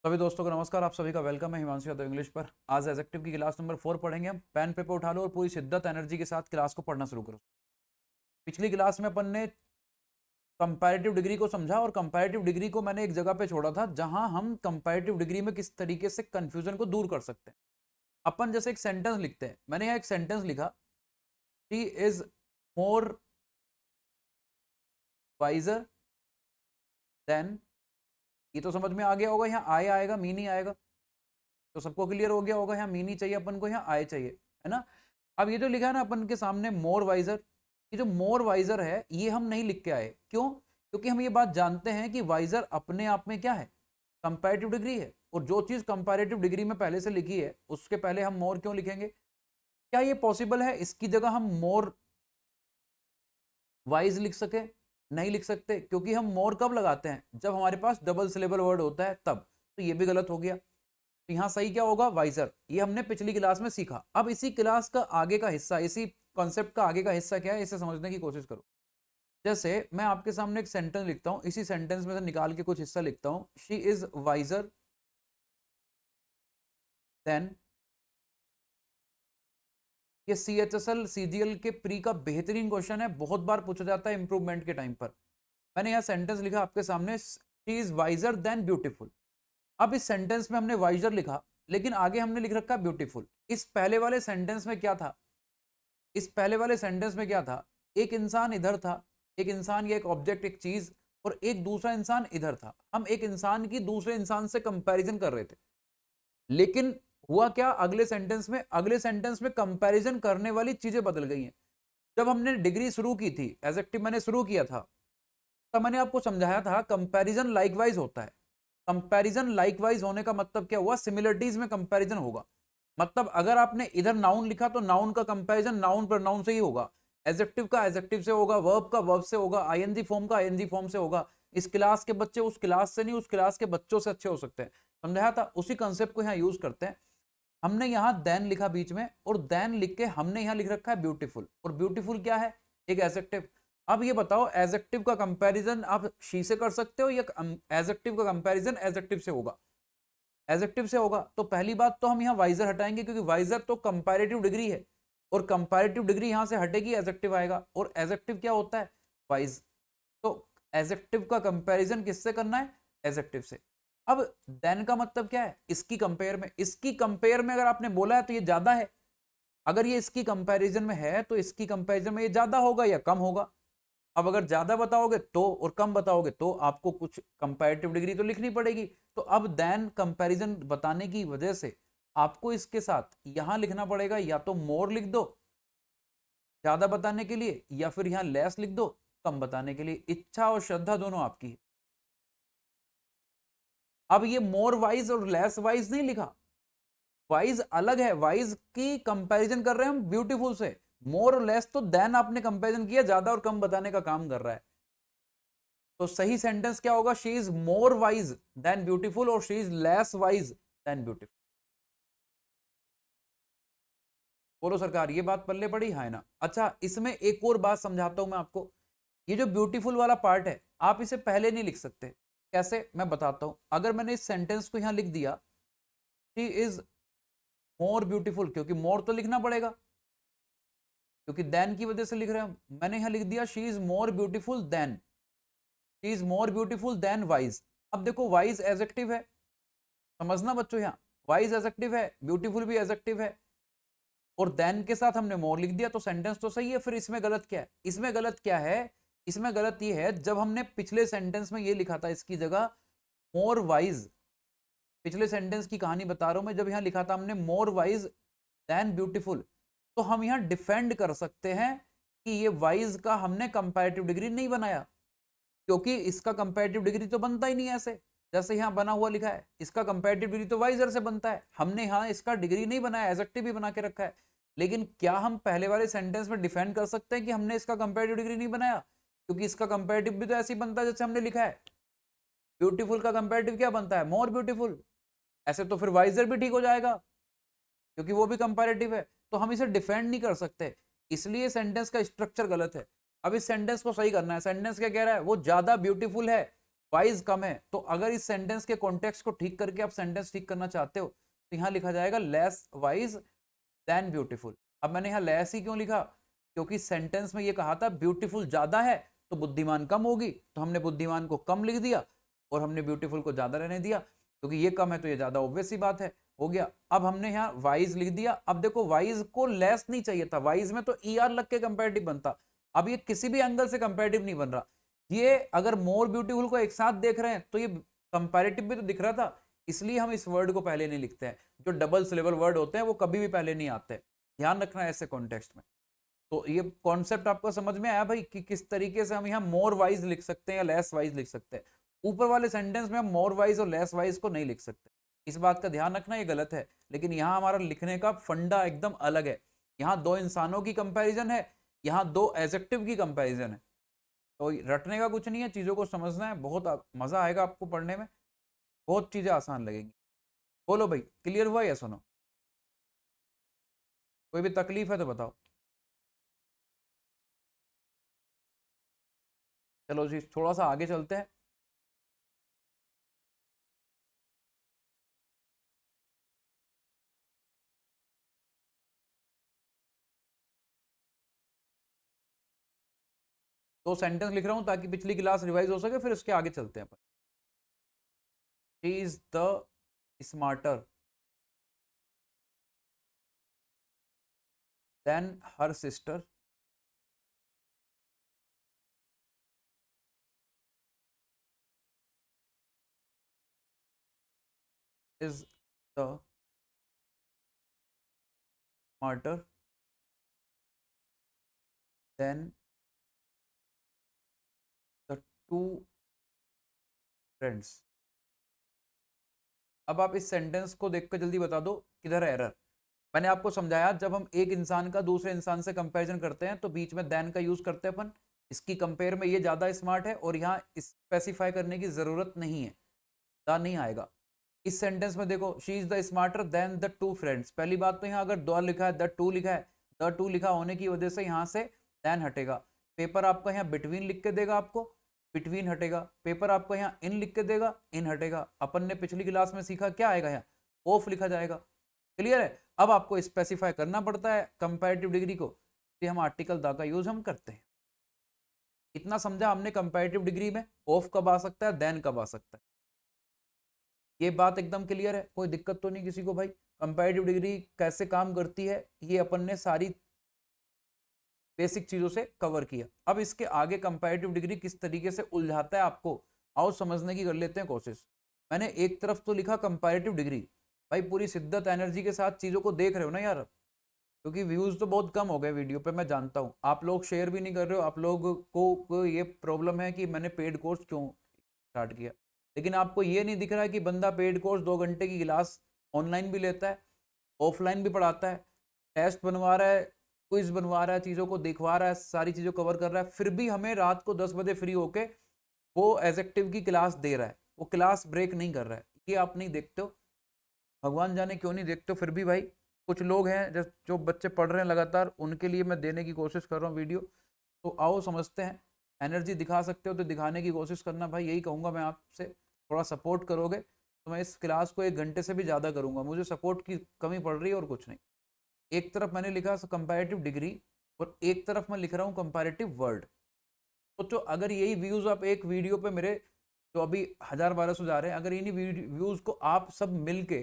सभी दोस्तों को नमस्कार। आप सभी का वेलकम है हिमांशु यादव इंग्लिश पर। आज एडजेक्टिव की क्लास नंबर 4 पढ़ेंगे हम। पेन पेपर उठा लो और पूरी शिद्दत एनर्जी के साथ क्लास को पढ़ना शुरू करो। पिछली क्लास में अपन ने कंपैरेटिव डिग्री को समझा और कंपैरेटिव डिग्री को मैंने एक जगह पे छोड़ा था जहां हम कंपैरेटिव डिग्री में किस तरीके से कंफ्यूजन को दूर कर सकते हैं। अपन जैसे एक सेंटेंस लिखते हैं, मैंने यहाँ एक सेंटेंस लिखा, she is more visor then. ये तो समझ में आ गया होगा, यहाँ आए आएगा, मी नहीं आएगा, तो सबको क्लियर हो गया होगा। यहाँ मी नहीं चाहिए अपन को, यहाँ आए चाहिए, है ना। अब ये जो लिखा है ना अपन के सामने मोर वाइजर, ये जो मोर वाइजर है ये हम नहीं लिख के आए। क्यों? क्योंकि हम ये बात जानते हैं कि वाइजर अपने आप में क्या है, कंपैरेटिव डिग्री है। और जो चीज कंपैरेटिव डिग्री में पहले से लिखी है उसके पहले हम मोर क्यों लिखेंगे? क्या ये पॉसिबल है इसकी जगह हम मोर वाइज लिख सके? नहीं लिख सकते, क्योंकि हम मोर कब लगाते हैं? जब हमारे पास डबल सिलेबल वर्ड होता है तब। तो ये भी गलत हो गया। तो यहाँ सही क्या होगा? वाइजर। ये हमने पिछली क्लास में सीखा। अब इसी क्लास का आगे का हिस्सा, इसी कॉन्सेप्ट का आगे का हिस्सा क्या है, इसे समझने की कोशिश करो। जैसे मैं आपके सामने एक सेंटेंस लिखता हूं, इसी सेंटेंस में से निकाल के कुछ हिस्सा लिखता हूं, शी इज वाइजर देन। ये CHSL CGL के प्री का बेहतरीन क्वेश्चन है, बहुत बार पूछा जाता है इंप्रूवमेंट के टाइम पर। मैंने यहाँ सेंटेंस लिखा आपके सामने, she is visor then beautiful. अब इस सेंटेंस में हमने वाइजर लिखा, लेकिन आगे हमने लिख रखा ब्यूटीफुल। इस पहले वाले सेंटेंस में क्या था? इस पहले वाले सेंटेंस में क्या था? एक इंसान इधर था, एक इंसान या एक ऑब्जेक्ट, एक चीज, और एक दूसरा इंसान इधर था। हम एक इंसान की दूसरे इंसान से कंपैरिजन कर रहे थे। लेकिन हुआ क्या अगले सेंटेंस में? अगले सेंटेंस में कंपैरिजन करने वाली चीजें बदल गई हैं। जब हमने डिग्री शुरू की थी, एडजेक्टिव मैंने शुरू किया था, तब मैंने आपको समझाया था कंपैरिजन लाइकवाइज होता है। कंपैरिजन लाइकवाइज होने का मतलब क्या हुआ? सिमिलरिटीज में कंपैरिजन होगा। मतलब अगर आपने इधर नाउन लिखा तो नाउन का कंपैरिजन नाउन पर नाउन से ही होगा, एडजेक्टिव का एडजेक्टिव से होगा, वर्ब का वर्ब से होगा, आईएनजी फॉर्म का आईएनजी फॉर्म से होगा। इस क्लास के बच्चे उस क्लास से नहीं, उस क्लास के बच्चों से अच्छे हो सकते हैं। समझाया था, उसी कंसेप्ट को यहाँ यूज करते हैं। हमने यहाँ देन लिखा बीच में, और देन लिख के हमने यहाँ लिख रखा है ब्यूटीफुल। और ब्यूटीफुल क्या है? एक एडजेक्टिव। अब ये बताओ, एडजेक्टिव का कंपैरिजन आप शी से कर सकते हो या एडजेक्टिव का कंपैरिजन एडजेक्टिव से होगा? एडजेक्टिव से होगा। तो पहली बात तो हम यहाँ वाइजर हटाएंगे, क्योंकि वाइजर तो कंपैरेटिव डिग्री है, और कंपैरेटिव डिग्री यहाँ से हटेगी, एडजेक्टिव आएगा। और एडजेक्टिव क्या होता है? वाइज। तो एडजेक्टिव का कंपैरिजन किससे करना है? एडजेक्टिव से। अब देन का मतलब क्या है? इसकी कंपेयर में। इसकी कंपेयर में अगर आपने बोला है तो ये ज्यादा है। अगर ये इसकी कंपैरिजन में है तो इसकी कंपैरिजन में ये ज्यादा होगा या कम होगा? अब अगर ज्यादा बताओगे तो, और कम बताओगे तो, आपको कुछ कंपैरेटिव डिग्री तो लिखनी पड़ेगी। तो अब देन कंपैरिजन बताने की वजह से आपको इसके साथ यहां लिखना पड़ेगा, या तो मोर लिख दो ज्यादा बताने के लिए, या फिर यहां लेस लिख दो कम बताने के लिए। इच्छा और श्रद्धा दोनों आपकी है। अब ये मोर वाइज और लेस वाइज नहीं लिखा, वाइज अलग है। वाइज की कंपैरिजन कर रहे हैं हम ब्यूटीफुल से। मोर और लेस तो देन आपने कंपैरिजन किया, ज्यादा और कम बताने का काम कर रहा है। तो सही सेंटेंस क्या होगा? She is more wise than beautiful, और she is less wise than beautiful. बोलो सरकार, ये बात पल्ले पड़ी? है ना। अच्छा, इसमें एक और बात समझाता हूं मैं आपको। ये जो ब्यूटीफुल वाला पार्ट है, आप इसे पहले नहीं लिख सकते। कैसे? मैं बताता हूं। अगर मैंने इस सेंटेंस को यहां लिख दिया, शी इज मोर ब्यूटीफुल, क्योंकि मोर तो लिखना पड़ेगा, क्योंकि देन की वजह से लिख रहे हैं। मैंने यहां लिख दिया she is more beautiful then, she is more beautiful then wise. अब देखो, वाइज एडजेक्टिव है, समझना बच्चों, यहाँ वाइज एडजेक्टिव है, ब्यूटीफुल भी एडजेक्टिव है, और देन के साथ हमने मोर लिख दिया, तो सेंटेंस तो सही है। फिर इसमें गलत क्या है? इसमें गलत क्या है? इसमें गलत ये है, जब हमने पिछले सेंटेंस में ये लिखा था इसकी जगह मोर वाइज, पिछले सेंटेंस की कहानी बता रहा हूं मैं, जब यहां लिखा था हमने मोर वाइज देन ब्यूटीफुल, तो हम यहां डिफेंड कर सकते हैं कि ये वाइज का हमने कंपैरेटिव डिग्री नहीं बनाया, क्योंकि इसका कंपैरेटिव डिग्री तो बनता ही नहीं है ऐसे जैसे यहां बना हुआ लिखा है। इसका कंपैरेटिव डिग्री तो वाइजर से बनता है, हमने यहां इसका डिग्री नहीं बनाया, एडजेक्टिव भी बना के रखा है। लेकिन क्या हम पहले वाले सेंटेंस में डिफेंड कर सकते हैं कि हमने इसका कंपैरेटिव डिग्री नहीं बनाया? क्योंकि इसका कंपैरेटिव भी तो ऐसे ही बनता है जैसे हमने लिखा है। ब्यूटीफुल का कंपैरेटिव क्या बनता है? More beautiful. ऐसे तो फिर वाइजर भी ठीक हो जाएगा, क्योंकि वो भी कंपैरेटिव है। तो हम इसे डिफेंड नहीं कर सकते, इसलिए सेंटेंस का स्ट्रक्चर गलत है। अब इस सेंटेंस को सही करना है। सेंटेंस क्या कह रहा है? वो ज्यादा ब्यूटीफुल है, वाइज कम है, तो अगर इस सेंटेंस के कॉन्टेक्स्ट को ठीक करके आप सेंटेंस ठीक करना चाहते हो तो यहाँ लिखा जाएगा लेस वाइज देन ब्यूटीफुल। अब मैंने यहाँ लेस ही क्यों लिखा, क्योंकि सेंटेंस में ये कहा था ब्यूटीफुल ज्यादा है तो बुद्धिमान कम होगी, तो हमने बुद्धिमान को कम लिख दिया और हमने ब्यूटीफुल को ज्यादा रहने दिया, क्योंकि ये कम है तो ये ज्यादा, ऑब्वियस सी बात है, हो गया। अब हमने यहाँ वाइज लिख दिया। अब देखो वाइज को लेस नहीं चाहिए था, वाइज में तो ER लग के कंपेरेटिव बनता, अब ये किसी भी एंगल से कंपेरेटिव नहीं बन रहा। ये अगर मोर ब्यूटीफुल को एक साथ देख रहे हैं तो ये कंपेरेटिव भी तो दिख रहा था, इसलिए हम इस वर्ड को पहले नहीं लिखते हैं। जो डबल सिलेबल वर्ड होते हैं वो कभी भी पहले नहीं आते, ध्यान रखना है ऐसे कॉन्टेक्स्ट में। तो ये कॉन्सेप्ट आपको समझ में आया भाई कि किस तरीके से हम यहाँ मोर वाइज लिख सकते हैं या लेस वाइज लिख सकते हैं। ऊपर वाले सेंटेंस में हम मोर वाइज और लेस वाइज को नहीं लिख सकते, इस बात का ध्यान रखना, ये गलत है। लेकिन यहाँ हमारा लिखने का फंडा एकदम अलग है, यहाँ दो इंसानों की कंपैरिजन है, यहाँ दो एडजेक्टिव की कंपैरिजन है। तो रटने का कुछ नहीं है, चीज़ों को समझना है, बहुत मज़ा आएगा आपको पढ़ने में, बहुत चीज़ें आसान लगेंगी। बोलो भाई क्लियर हुआ या सुनो, कोई भी तकलीफ है तो बताओ। चलो जी थोड़ा सा आगे चलते हैं। तो सेंटेंस लिख रहा हूं ताकि पिछली क्लास रिवाइज हो सके, फिर उसके आगे चलते हैं अपन। She is the smarter than her sister, is the smarter than the two friends. अब आप इस सेंटेंस को देखकर जल्दी बता दो किधर है एरर। मैंने आपको समझाया जब हम एक इंसान का दूसरे इंसान से कंपैरिजन करते हैं तो बीच में देन का यूज करते हैं अपन, इसकी कंपेयर में ये ज्यादा स्मार्ट है और यहाँ स्पेसिफाई करने की जरूरत नहीं है, द नहीं आएगा। इस सेंटेंस में देखो she is the smarter than the two friends, पहली बात तो यहाँ अगर द लिखा है द टू लिखा है, द टू लिखा होने की वजह से यहाँ से देन हटेगा। पेपर आपका यहाँ बिटवीन लिख के देगा आपको, बिटवीन हटेगा। पेपर आपको यहाँ इन लिख के देगा, इन हटेगा। अपन ने पिछली क्लास में सीखा क्या आएगा, यहाँ ऑफ लिखा जाएगा। क्लियर है। अब आपको स्पेसिफाई करना पड़ता है कंपैरेटिव डिग्री को, तो हम आर्टिकल द का यूज हम करते हैं। इतना समझा हमने कंपैरेटिव डिग्री में ऑफ कब आ सकता है, देन कब आ सकता है, ये बात एकदम क्लियर है, कोई दिक्कत तो नहीं किसी को भाई। कंपैरेटिव डिग्री कैसे काम करती है ये अपन ने सारी बेसिक चीजों से कवर किया। अब इसके आगे कंपैरेटिव डिग्री किस तरीके से उलझाता है आपको, आओ समझने की कर लेते हैं कोशिश। मैंने एक तरफ तो लिखा कंपैरेटिव डिग्री, भाई पूरी शिद्दत एनर्जी के साथ चीजों को देख रहे हो ना यार, क्योंकि व्यूज तो बहुत कम हो गए वीडियो पे, मैं जानता हूँ आप लोग शेयर भी नहीं कर रहे हो। आप लोग को ये प्रॉब्लम है कि मैंने पेड कोर्स क्यों स्टार्ट किया, लेकिन आपको ये नहीं दिख रहा है कि बंदा पेड कोर्स 2 घंटे की क्लास ऑनलाइन भी लेता है, ऑफलाइन भी पढ़ाता है, टेस्ट बनवा रहा है, क्विज बनवा रहा है, चीज़ों को दिखवा रहा है, सारी चीज़ों कवर कर रहा है, फिर भी हमें रात को 10 बजे फ्री होके वो एजेक्टिव की क्लास दे रहा है, वो क्लास ब्रेक नहीं कर रहा है। ये आप नहीं देखते हो, भगवान जाने क्यों नहीं देखते हो, फिर भी भाई कुछ लोग हैं जो बच्चे पढ़ रहे हैं लगातार, उनके लिए मैं देने की कोशिश कर रहा हूँ वीडियो। तो आओ समझते हैं, एनर्जी दिखा सकते हो तो दिखाने की कोशिश करना भाई, यही कहूँगा मैं आपसे। थोड़ा सपोर्ट करोगे तो मैं इस क्लास को 1 घंटे से भी ज़्यादा करूँगा, मुझे सपोर्ट की कमी पड़ रही है और कुछ नहीं। एक तरफ मैंने लिखा कंपैरेटिव डिग्री और एक तरफ मैं लिख रहा हूँ कंपैरेटिव वर्ड। सोचो अगर यही व्यूज़ आप एक वीडियो पे मेरे जो अभी 1000-1200 जा रहे हैं, अगर इन्हीं व्यूज़ को आप सब मिल के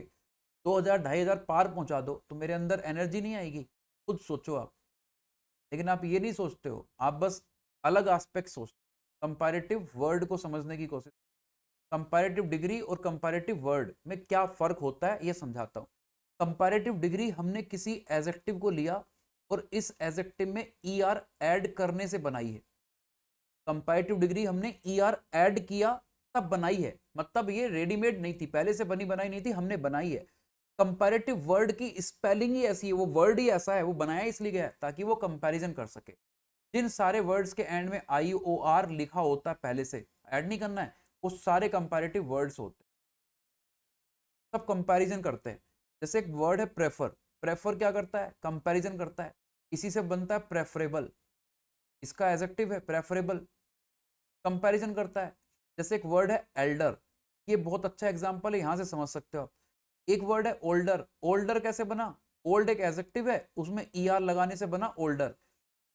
2000-2500 पार पहुंचा दो तो मेरे अंदर एनर्जी नहीं आएगी, खुद सोचो आप। लेकिन आप ये नहीं सोचते हो, आप बस अलग एस्पेक्ट सोचते हो। कंपैरेटिव वर्ड को समझने की कोशिश, कंपैरेटिव डिग्री और कंपैरेटिव वर्ड में क्या फर्क होता है ये समझाता हूँ। कंपैरेटिव डिग्री हमने किसी एडजेक्टिव को लिया और इस एडजेक्टिव में ER ऐड करने से बनाई है। कंपैरेटिव डिग्री हमने ER ऐड किया तब बनाई है, मतलब ये रेडीमेड नहीं थी, पहले से बनी बनाई नहीं थी, हमने बनाई है। कंपैरेटिव वर्ड की स्पेलिंग ही ऐसी है, वो वर्ड ही ऐसा है, वो बनाया इसलिए गया है ताकि वो कंपैरिजन कर सके। जिन सारे वर्ड्स के एंड में IOR लिखा होता है पहले से, ऐड नहीं करना है, वो सारे कंपैरेटिव वर्ड्स होते हैं, सब कंपैरिजन करते हैं। जैसे एक वर्ड है प्रेफर, प्रेफर क्या करता है, कंपैरिजन करता है, इसी से बनता है प्रेफरेबल, इसका एडजेक्टिव है प्रेफरेबल, कंपैरिजन करता है। जैसे एक वर्ड है एल्डर, ये बहुत अच्छा एग्जाम्पल है, यहां से समझ सकते हो आप। एक वर्ड है ओल्डर, ओल्डर कैसे बना? ओल्ड एक एडजेक्टिव है, उसमें ER लगाने से बना ओल्डर।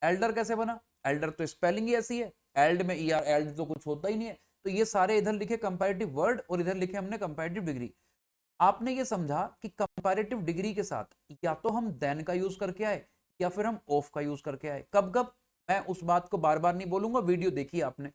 एल्डर कैसे बना? एल्डर तो स्पेलिंग ही ऐसी है, एल्ड में ER, एल्ड तो कुछ होता ही नहीं है। तो ये सारे इधर लिखे कंपैरेटिव वर्ड और इधर लिखे हमने कंपैरेटिव डिग्री। आपने ये समझा कि कंपैरेटिव डिग्री के साथ या तो हम देन का यूज करके आए या फिर हम ऑफ का यूज करके आए। कब कब? मैं उस बात को बार बार नहीं बोलूंगा, वीडियो देखी आपने।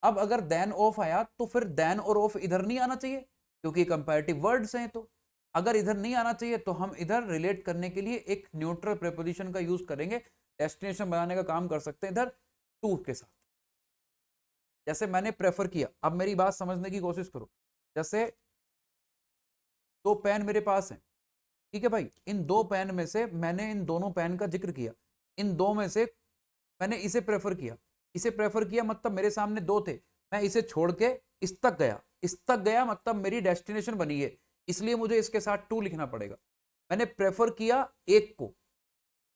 अब अगर देन ऑफ आया तो फिर देन और ऑफ इधर नहीं आना चाहिए क्योंकि कंपैरेटिव वर्ड्स हैं। तो अगर इधर नहीं आना चाहिए तो हम इधर रिलेट करने के लिए एक न्यूट्रल प्रीपोजिशन का यूज करेंगे, डेस्टिनेशन बनाने का काम कर सकते हैं इधर टू के साथ। जैसे मैंने प्रेफर किया, अब मेरी बात समझने की कोशिश करो। जैसे दो पेन मेरे पास हैं, ठीक है भाई, इन दो पेन में से मैंने इन दोनों पेन का जिक्र किया, इन दो में से मैंने इसे प्रेफर किया। इसे प्रेफर किया मतलब मेरे सामने दो थे, मैं इसे छोड़ के इस तक गया, इस तक गया मतलब मेरी डेस्टिनेशन बनी है, इसलिए मुझे इसके साथ टू लिखना पड़ेगा। मैंने प्रेफर किया एक को,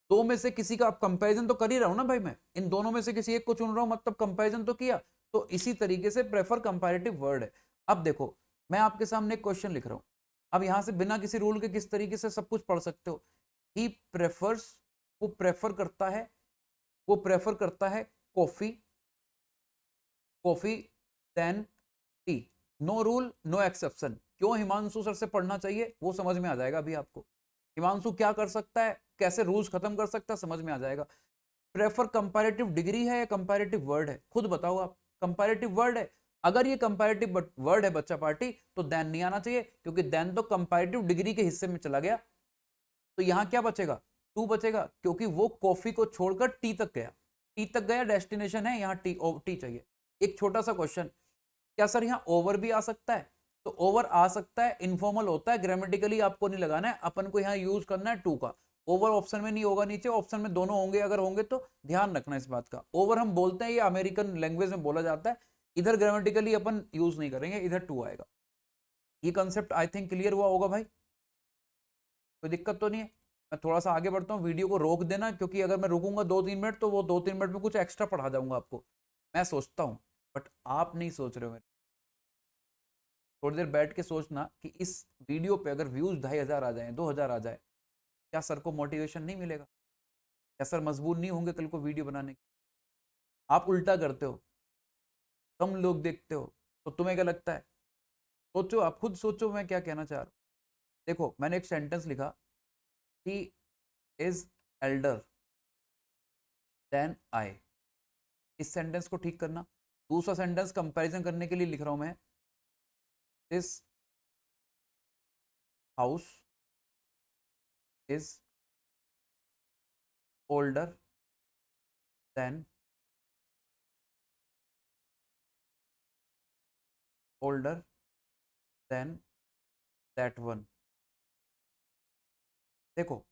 दो में से किसी का कंपैरिजन तो कर ही रहा हूं ना भाई, मैं इन दोनों में से किसी एक को चुन रहा हूं मतलब कंपैरिजन तो किया। तो इसी तरीके से प्रेफर कंपैरेटिव वर्ड है। अब देखो, मैं आपके सामने एक क्वेश्चन लिख रहा हूं, अब यहां से बिना किसी रूल के किस तरीके से सब कुछ पढ़ सकते हो। ही प्रेफर्स, वो प्रेफर करता है, वो प्रेफर करता है coffee, coffee then tea. No rule no exception. क्यों हिमांशु सर से पढ़ना चाहिए वो समझ में आ जाएगा अभी आपको। हिमांशु क्या कर सकता है, कैसे रूल्स खत्म कर सकता है, समझ में आ जाएगा। प्रेफर कंपैरेटिव डिग्री है या कंपैरेटिव वर्ड है, खुद बताओ आप। कंपैरेटिव वर्ड है, अगर ये कंपैरेटिव वर्ड है बच्चा पार्टी तो देन नहीं आना चाहिए क्योंकि देन तो कंपैरेटिव डिग्री के हिस्से में चला गया। तो यहां क्या बचेगा? टू बचेगा क्योंकि वो कॉफी को छोड़कर टी तक गया, टी तक गया, डेस्टिनेशन है, यहाँ टी चाहिए। एक छोटा सा क्वेश्चन, क्या सर यहाँ ओवर भी आ सकता है? तो ओवर आ सकता है, इनफॉर्मल होता है, ग्रामेटिकली आपको नहीं लगाना है, अपन को यहाँ यूज करना है टू का। ओवर ऑप्शन में नहीं होगा, नीचे ऑप्शन में दोनों होंगे, अगर होंगे तो ध्यान रखना इस बात का। ओवर हम बोलते हैं, ये अमेरिकन लैंग्वेज में बोला जाता है, इधर ग्रामेटिकली अपन यूज नहीं करेंगे, इधर टू आएगा। ये कंसेप्ट आई थिंक क्लियर हुआ होगा भाई, कोई दिक्कत तो नहीं है? मैं थोड़ा सा आगे बढ़ता हूँ, वीडियो को रोक देना क्योंकि अगर मैं रुकूंगा 2-3 मिनट तो वो 2-3 मिनट में कुछ एक्स्ट्रा पढ़ा जाऊंगा आपको, मैं सोचता हूँ। बट आप नहीं सोच रहे हो। थोड़ी देर बैठ के सोचना कि इस वीडियो पे अगर व्यूज 2,500 आ जाए, 2,000 आ जाए, क्या सर को मोटिवेशन नहीं मिलेगा? क्या सर मजबूर नहीं होंगे कल को वीडियो बनाने की? आप उल्टा करते हो, कम लोग देखते हो, तो तुम्हें क्या लगता है? सोचो, आप खुद सोचो मैं क्या कहना चाह रहा हूँ। देखो मैंने एक सेंटेंस लिखा, he is elder than I. इस सेंटेंस को ठीक करना। दूसरा सेंटेंस कंपैरिजन करने के लिए लिख रहा हूं मैं, this house is older than, older than that one. देखो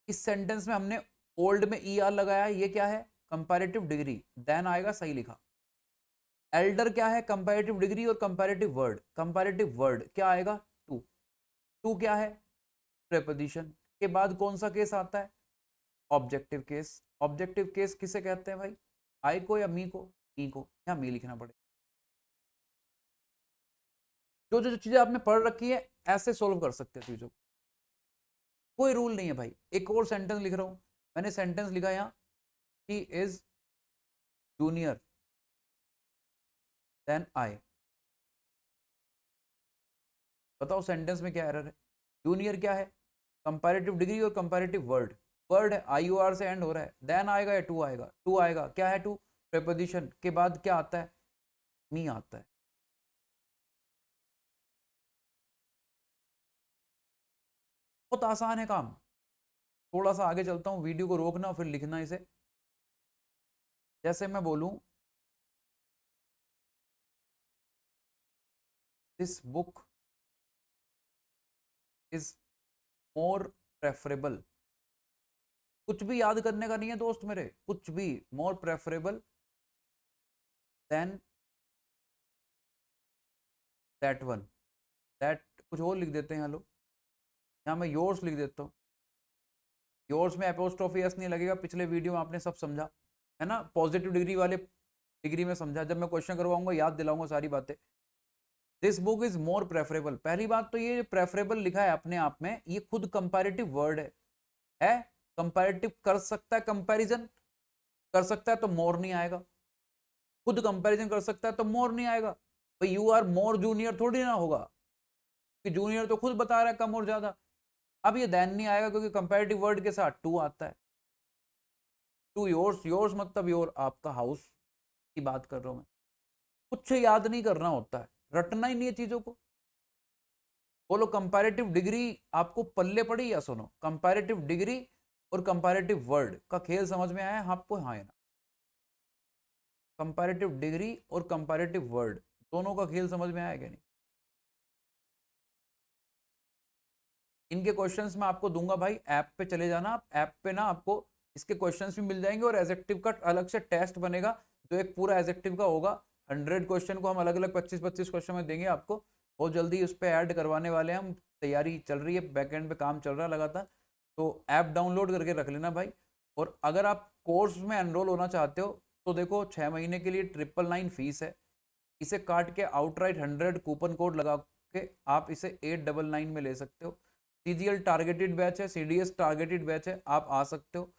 इस सेंटेंस में हमने ओल्ड में ER लगाया, ये क्या है? Comparative degree. देन आएगा, सही लिखा। एल्डर क्या है? कंपैरेटिव डिग्री और कंपैरेटिव वर्ड। कंपैरेटिव वर्ड क्या आएगा? टू। टू क्या है? प्रेपोजिशन। के बाद कौन सा केस आता है? Objective case. ऑब्जेक्टिव केस किसे कहते हैं भाई? आई को या मी को? मी को, या मी लिखना पड़ेगा। जो जो चीजें आपने पढ़ रखी है ऐसे सोल्व कर सकते हैं चीजों को, कोई रूल नहीं है भाई। एक और सेंटेंस लिख रहा हूं, मैंने सेंटेंस लिखा यहाँ, he is junior than I. बताओ सेंटेंस में क्या एरर है? जूनियर क्या है? कंपैरेटिव डिग्री और कंपैरेटिव वर्ड। वर्ड है, IOR से एंड हो रहा है। देन आएगा या टू आएगा? टू आएगा। क्या है टू? प्रेपोजिशन। के बाद क्या आता है? मी आता है। बहुत आसान है काम। थोड़ा सा आगे चलता हूँ, वीडियो को रोकना फिर लिखना इसे। जैसे मैं बोलूं, this book is more preferable. कुछ भी याद करने का नहीं है दोस्त मेरे, कुछ भी। More preferable than that one. That कुछ और लिख देते हैं, हेलो, यहाँ मैं योर्स लिख देता हूँ। योर्स में एपोस्ट्रोफी एस नहीं लगेगा, पिछले वीडियो में आपने सब समझा है ना, पॉजिटिव डिग्री वाले डिग्री में समझा, जब मैं क्वेश्चन करवाऊंगा याद दिलाऊंगा सारी बातें। This book is more preferable, पहली बात तो ये प्रेफरेबल लिखा है अपने आप में, ये खुद कंपैरेटिव वर्ड है कंपैरेटिव कर सकता है, कंपैरिजन कर सकता है तो मोर नहीं आएगा, खुद कंपैरिजन कर सकता है तो मोर नहीं आएगा। भाई यू आर मोर जूनियर थोड़ी ना होगा, कि जूनियर तो खुद बता रहा है कम और ज्यादा। अब ये देन नहीं आएगा क्योंकि कंपैरेटिव वर्ड के साथ टू आता है। टू योर्स, योर्स मतलब योर, आपका हाउस की बात कर रहा हूं मैं। कुछ याद नहीं करना होता है, रटना ही नहीं है चीजों को। बोलो कंपैरेटिव डिग्री आपको पल्ले पड़ी या सुनो, कंपैरेटिव डिग्री और कंपैरेटिव वर्ड का खेल समझ में आया आपको, हाँ या ना? कंपैरेटिव डिग्री और कंपैरेटिव वर्ड दोनों का खेल समझ में आया क्या नहीं? इनके क्वेश्चंस मैं आपको दूंगा भाई, ऐप पे चले जाना आप, ऐप पे ना आपको इसके क्वेश्चंस भी मिल जाएंगे और एजेक्टिव का अलग से टेस्ट बनेगा जो एक पूरा एजेक्टिव का होगा। 100 क्वेश्चन को हम अलग अलग 25-25 क्वेश्चन में देंगे आपको, बहुत जल्दी उस पर ऐड करवाने वाले हैं हम, तैयारी चल रही है, बैकएंड पे काम चल रहा है लगातार। तो ऐप डाउनलोड करके रख लेना भाई। और अगर आप कोर्स में एनरोल होना चाहते हो तो देखो 6 महीने के लिए 999 फीस है, इसे काट के आउटराइट 100 कूपन कोड लगा के आप इसे 899 में ले सकते हो। सीजीएल टारगेटेड बैच है, सीडीएस टारगेटेड बैच है, आप आ सकते हो।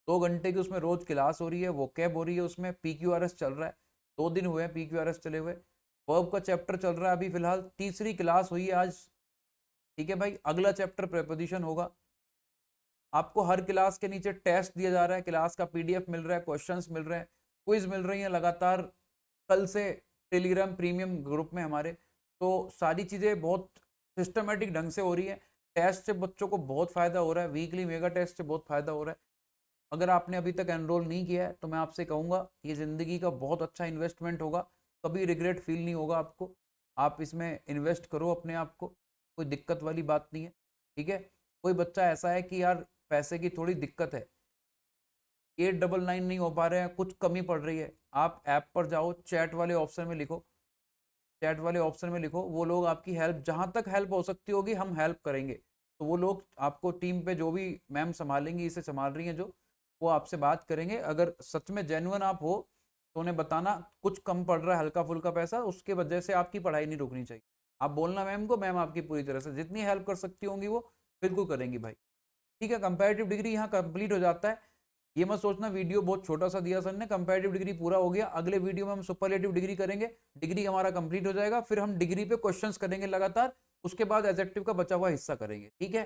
2 घंटे की उसमें रोज क्लास हो रही है, वो कैब हो रही है, उसमें पीक्यूआरएस चल रहा है, 2 दिन हुए हैं पीक्यूआरएस चले हुए। वर्ब का चैप्टर चल रहा है अभी फिलहाल, तीसरी क्लास हुई है आज, ठीक है भाई। अगला चैप्टर प्रेपोजिशन होगा। आपको हर क्लास के नीचे टेस्ट दिया जा रहा है, क्लास का पीडीएफ मिल रहा है, क्वेश्चंस मिल रहे हैं, क्विज मिल रही हैं लगातार कल से टेलीग्राम प्रीमियम ग्रुप में हमारे। तो सारी चीज़ें बहुत सिस्टमेटिक ढंग से हो रही है। टेस्ट से बच्चों को बहुत फ़ायदा हो रहा है, वीकली मेगा टेस्ट से बहुत फ़ायदा हो रहा है। अगर आपने अभी तक एनरोल नहीं किया है तो मैं आपसे कहूँगा ये ज़िंदगी का बहुत अच्छा इन्वेस्टमेंट होगा, कभी रिग्रेट फील नहीं होगा आपको। आप इसमें इन्वेस्ट करो अपने आप को, कोई दिक्कत वाली बात नहीं है, ठीक है। कोई बच्चा ऐसा है कि यार पैसे की थोड़ी दिक्कत है, 899 नहीं हो पा रहे हैं, कुछ कमी पड़ रही है, आप ऐप पर जाओ, चैट वाले ऑप्शन में लिखो, चैट वाले ऑप्शन में लिखो, वो लोग आपकी हेल्प जहाँ तक हेल्प हो सकती होगी हम हेल्प करेंगे। तो वो लोग आपको टीम पे जो भी मैम संभालेंगी, इसे संभाल रही हैं जो, वो आपसे बात करेंगे। अगर सच में जेन्युइन आप हो तो उन्हें बताना कुछ कम पड़ रहा है, हल्का फुल्का पैसा, उसके वजह से आपकी पढ़ाई नहीं रुकनी चाहिए। आप बोलना मैम को, मैम आपकी पूरी तरह से जितनी हेल्प कर सकती होंगी वो बिल्कुल करेंगी भाई, ठीक है। कंपैरेटिव डिग्री यहाँ कंप्लीट हो जाता है। ये मत सोचना वीडियो बहुत छोटा सा दिया सर ने, कंपैरेटिव डिग्री पूरा हो गया, अगले वीडियो में हम सुपरलेटिव डिग्री करेंगे, डिग्री हमारा कंप्लीट हो जाएगा, फिर हम डिग्री पे क्वेश्चंस करेंगे लगातार, उसके बाद एडजेक्टिव का बचा हुआ हिस्सा करेंगे, ठीक है।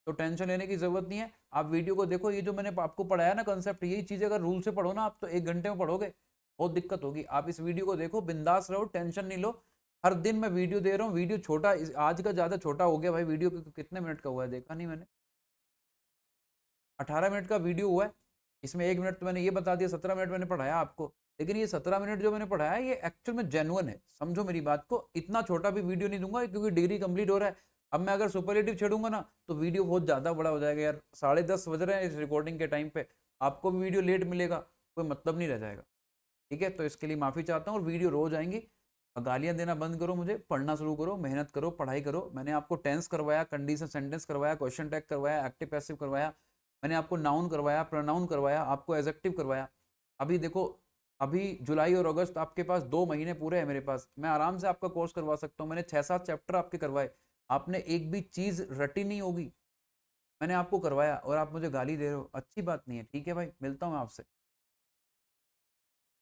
तो टेंशन लेने की जरूरत नहीं है, आप वीडियो को देखो, ये जो मैंने आपको पढ़ाया ना कंसेप्ट, यही चीज़ अगर रूल से पढ़ो ना आप तो 1 घंटे में पढ़ोगे, बहुत दिक्कत होगी। आप इस वीडियो को देखो, बिंदास रहो, टेंशन नहीं लो। हर दिन मैं वीडियो दे रहा हूँ, वीडियो छोटा आज का ज़्यादा छोटा हो गया भाई वीडियो, कितने मिनट का हुआ है देखा नहीं मैंने, 18 मिनट का वीडियो हुआ है। इसमें 1 मिनट तो मैंने ये बता दिया, 17 मिनट मैंने पढ़ाया आपको, लेकिन ये 17 मिनट जो मैंने पढ़ाया ये एक्चुअल में जेन्युइन है, समझो मेरी बात को। इतना छोटा भी वीडियो नहीं दूंगा क्योंकि डिग्री कंप्लीट हो रहा है। अब मैं अगर सुपरलेटिव छेड़ूंगा ना तो वीडियो बहुत ज़्यादा बड़ा हो जाएगा यार, 10:30 बज रहे हैं इस रिकॉर्डिंग के टाइम पे, आपको भी वीडियो लेट मिलेगा, कोई मतलब नहीं रह जाएगा, ठीक है। तो इसके लिए माफ़ी चाहता हूँ, और वीडियो रोज आएंगी। गालियाँ देना बंद करो, मुझे पढ़ना शुरू करो, मेहनत करो, पढ़ाई करो। मैंने आपको टेंस करवाया, कंडीशन सेंटेंस करवाया, क्वेश्चन टैग करवाया, एक्टिव पैसिव करवाया, मैंने आपको नाउन करवाया, प्रोनाउन करवाया, आपको एडजेक्टिव करवाया। अभी देखो, अभी जुलाई और अगस्त आपके पास 2 महीने पूरे हैं मेरे पास, मैं आराम से आपका कोर्स करवा सकता हूँ। मैंने 6-7 चैप्टर आपके करवाए, आपने एक भी चीज़ रटी नहीं होगी, मैंने आपको करवाया और आप मुझे गाली दे रहे हो, अच्छी बात नहीं है, ठीक है भाई। मिलता हूँ मैं आपसे।